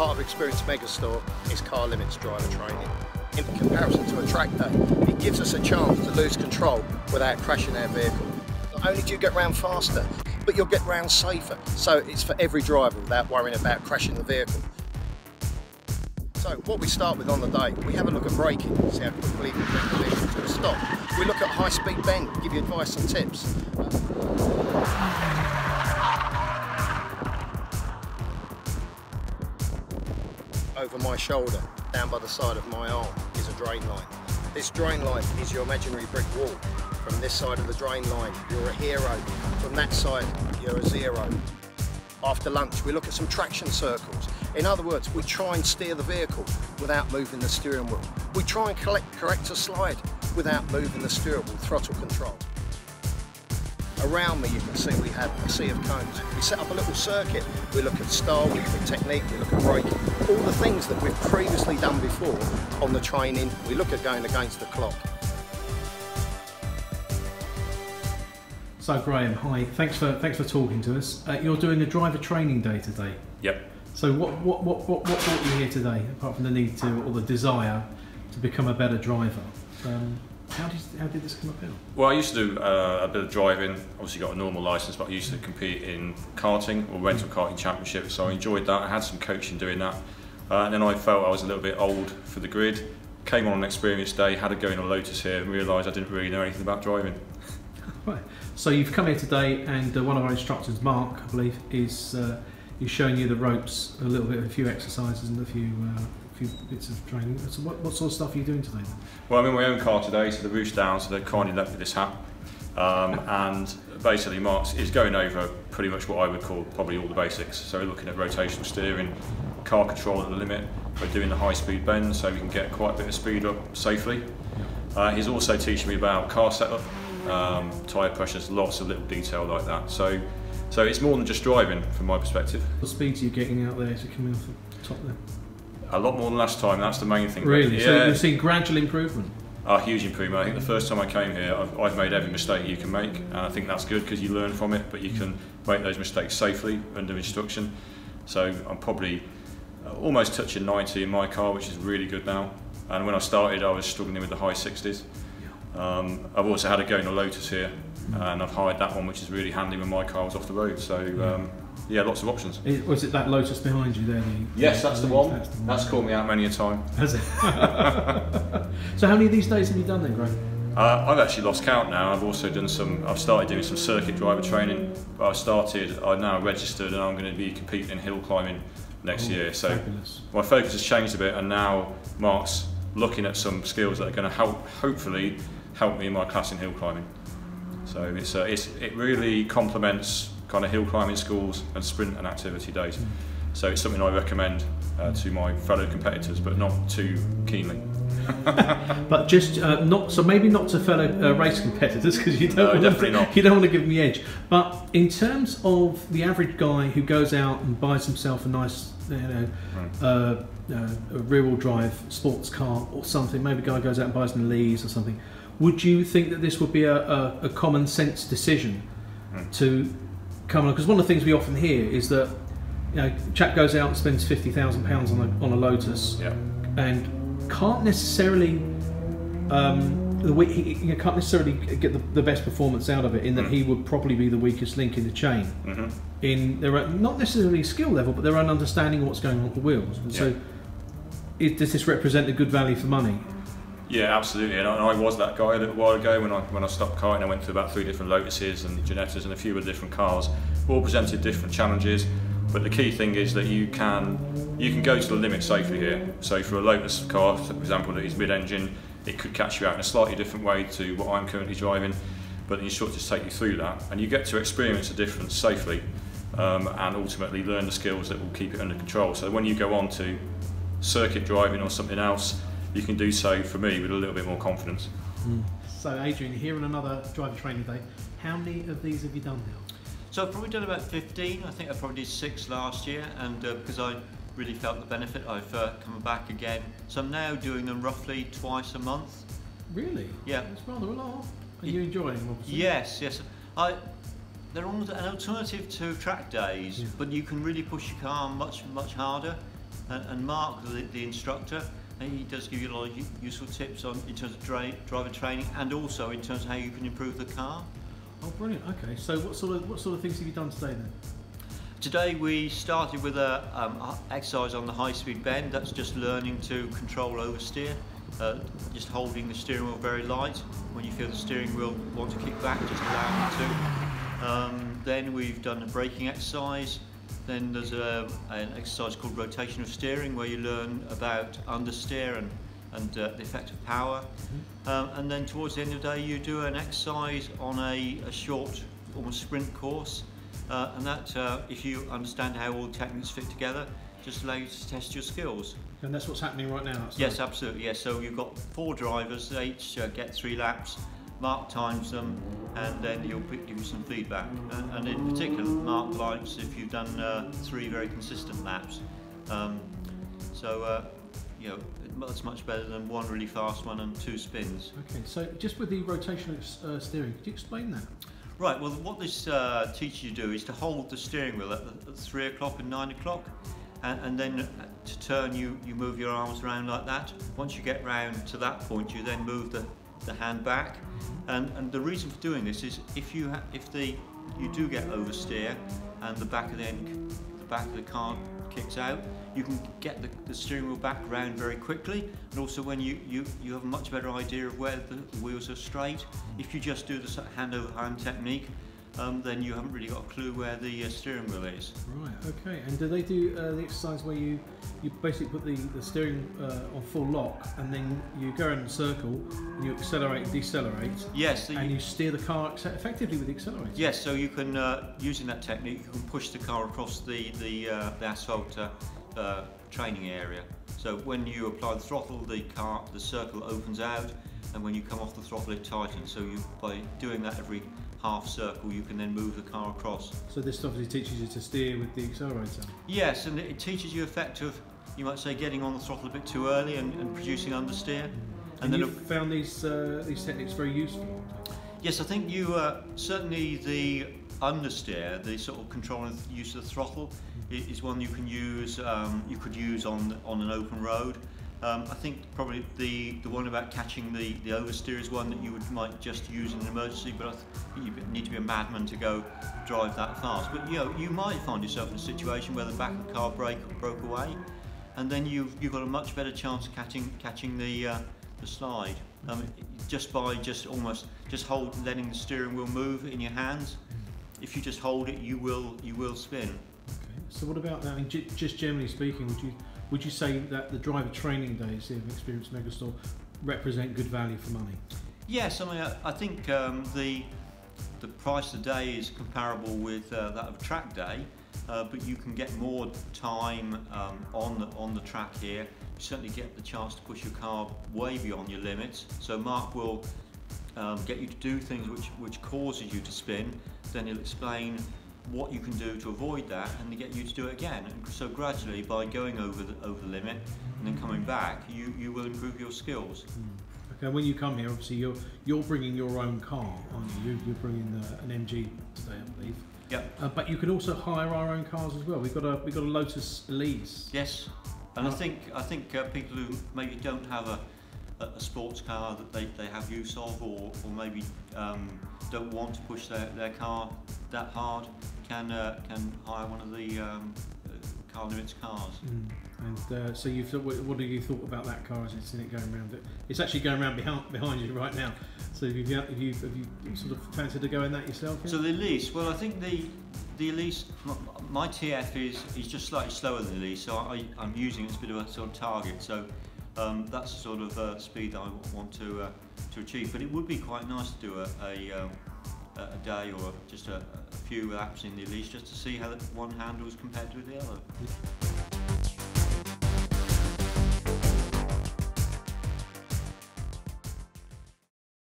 part of Experience Megastore is car limits driver training. In comparison to a track day, it gives us a chance to lose control without crashing our vehicle. Not only do you get round faster, but you'll get round safer. So it's for every driver without worrying about crashing the vehicle. So what we start with on the day, we have a look at braking, see how quickly we bring the vehicle to a stop. We look at high-speed bend, give you advice and tips. Over my shoulder, down by the side of my arm, is a drain line. This drain line is your imaginary brick wall. From this side of the drain line, you're a hero. From that side, you're a zero. After lunch, we look at some traction circles. In other words, we try and steer the vehicle without moving the steering wheel. We try and correct a slide without moving the steering wheel, throttle control. Around me you can see we have a sea of cones. We set up a little circuit. We look at style, we look at technique, we look at braking. All the things that we've previously done before on the training, we look at going against the clock. So Graham, hi. Thanks for talking to us. You're doing a driver training day today. Yep. So what brought you here today, apart from the need to or the desire to become a better driver? How did this come about? Well, I used to do a bit of driving. Obviously got a normal licence, but I used to compete in karting or rental karting championships, so I enjoyed that. I had some coaching doing that. And then I felt I was a little bit old for the grid. Came on an experience day, had a go in a Lotus here and realised I didn't really know anything about driving. Right. So you've come here today and one of our instructors, Mark, I believe, is showing you the ropes, a little bit, a few exercises and a few bits of training. So what sort of stuff are you doing today? Well, I'm in my own car today, so the roof's down, so they kindly left me this hat. And basically Mark is going over pretty much what I would call probably all the basics. So we're looking at rotational steering, car control at the limit, we're doing the high speed bend so we can get quite a bit of speed up safely. He's also teaching me about car setup, tyre pressures, lots of little detail like that. So it's more than just driving from my perspective. What speeds are you getting out there as you're coming off the top there? A lot more than last time, that's the main thing. Really? Yeah. So you've seen gradual improvement? A huge improvement. I think the first time I came here, I've made every mistake you can make, and I think that's good because you learn from it, but you can make those mistakes safely under instruction. So I'm probably almost touching 90 in my car, which is really good now. And when I started, I was struggling with the high 60s. I've also had a go in a Lotus here, and I've hired that one, which is really handy when my car was off the road. So yeah, lots of options. Was it that Lotus behind you there? Yes, that's the one. That's caught me out many a time. Has it? So how many of these days have you done then, Greg? I've actually lost count now. I've also done I've started doing some circuit driver training. I've now registered and I'm going to be competing in hill climbing next year. So fabulous. My focus has changed a bit, and now Mark's looking at some skills that are going to hopefully help me in my class in hill climbing. So it really complements kind of hill climbing schools and sprint and activity days. So it's something I recommend to my fellow competitors, but not too keenly. But just maybe not to fellow race competitors, because you don't want to give them the edge. But in terms of the average guy who goes out and buys himself a nice, a rear-wheel drive sports car or something, maybe a guy goes out and buys an Elise or something, would you think that this would be a common sense decision to come on? Because one of the things we often hear is that chap goes out and spends £50,000 on a Lotus, and can't necessarily can't necessarily get the best performance out of it, in that he would probably be the weakest link in the chain. In their not necessarily skill level, but their own understanding of what's going on with the wheels. And so, does this represent a good value for money? Yeah, absolutely. And I was that guy a little while ago when I stopped karting. I went through about 3 different Lotuses and Genettas and a few other different cars, all presented different challenges. But the key thing is that you can go to the limit safely here. So for a Lotus car, for example, that is mid-engine, it could catch you out in a slightly different way to what I'm currently driving, but the instructors take you through that, and you get to experience the difference safely, and ultimately learn the skills that will keep it under control. So when you go on to circuit driving or something else, you can do so, for me, with a little bit more confidence. So Adrian, here on another driver training day, how many of these have you done now? So I've probably done about 15. I think I probably did 6 last year, and because I really felt the benefit, I've come back again. So I'm now doing them roughly twice a month. Really? Yeah. That's rather a lot. Are you enjoying them, obviously? Yes. They're an alternative to track days, but you can really push your car much harder. and Mark, the instructor, he does give you a lot of useful tips in terms of driver training and also in terms of how you can improve the car. Oh, brilliant. Okay, so what sort of things have you done today then? Today we started with a exercise on the high-speed bend. That's just learning to control oversteer, just holding the steering wheel very light. When you feel the steering wheel want to kick back, just allow it to. Then we've done a braking exercise. Then there's an exercise called rotational steering where you learn about understeer and the effect of power. And then towards the end of the day you do an exercise on a short, almost sprint course. And that, if you understand how all the techniques fit together, just allows you to test your skills. And that's what's happening right now? Yes, absolutely. Yes. So you've got 4 drivers, they each get 3 laps. Mark times them, and then he'll give you some feedback. And in particular, Mark likes if you've done 3 very consistent laps. You know, it's much better than 1 really fast one and 2 spins. Okay, so just with the rotational steering, could you explain that? Right, well what this teaches you to do is to hold the steering wheel at 3 o'clock and 9 o'clock, and then to turn you move your arms around like that. Once you get round to that point, you then move the hand back, and the reason for doing this is if you do get oversteer and the back of the car kicks out, you can get the steering wheel back round very quickly, and also when you have a much better idea of where the wheels are straight. If you just do the hand over hand technique, then you haven't really got a clue where the steering wheel is. Right, okay. And do they do the exercise where you basically put the steering on full lock, and then you go around in a circle and you accelerate and decelerate? Yes. So and you steer the car effectively with the accelerator? Yes, so you can, using that technique, you can push the car across the asphalt training area. So when you apply the throttle, the circle opens out, and when you come off the throttle it tightens. So by doing that every half circle, you can then move the car across. So this obviously teaches you to steer with the accelerator? Yes, and it teaches you effect of, you might say, getting on the throttle a bit too early and producing understeer. And then you've found these techniques very useful? Yes, I think you certainly the understeer, the sort of controlling the use of the throttle, is one you can use. You could use on an open road. I think probably the one about catching the oversteer is one that you might just use in an emergency, but I think you need to be a madman to go drive that fast. But you know, you might find yourself in a situation where the back of the car broke away, and then you've got a much better chance of catching the slide. Just by letting the steering wheel move in your hands. If you just hold it, you will spin. Okay. So what about that? I mean, just generally speaking, would you say that the driver training days here of Experience Megastore represent good value for money? Yes, I mean, I think the price of the day is comparable with that of a track day, but you can get more time on the track here. You certainly get the chance to push your car way beyond your limits. So Mark will get you to do things which causes you to spin. Then he'll explain what you can do to avoid that, and to get you to do it again. And so gradually, by going over the limit and then coming back, you will improve your skills. Okay, when you come here, obviously you're bringing your own car, aren't you? You're bringing an MG today, I believe. Yep. But you can also hire our own cars as well. We've got a Lotus Elise. Yes, and I think people who maybe don't have a sports car that they have use of, or maybe don't want to push their car that hard, can hire one of the Car Limit's cars. And so what have you thought about that car as you've seen it going around? It's actually going around behind you right now. So have you sort of fancied to go in that yourself? Yeah? So the Elise, well, I think the Elise, my TF is just slightly slower than the Elise, so I'm using it as a bit of a sort of target. So that's the sort of speed that I want to achieve. But it would be quite nice to do a day or just a few laps in the Elise, just to see how one handles compared with the other.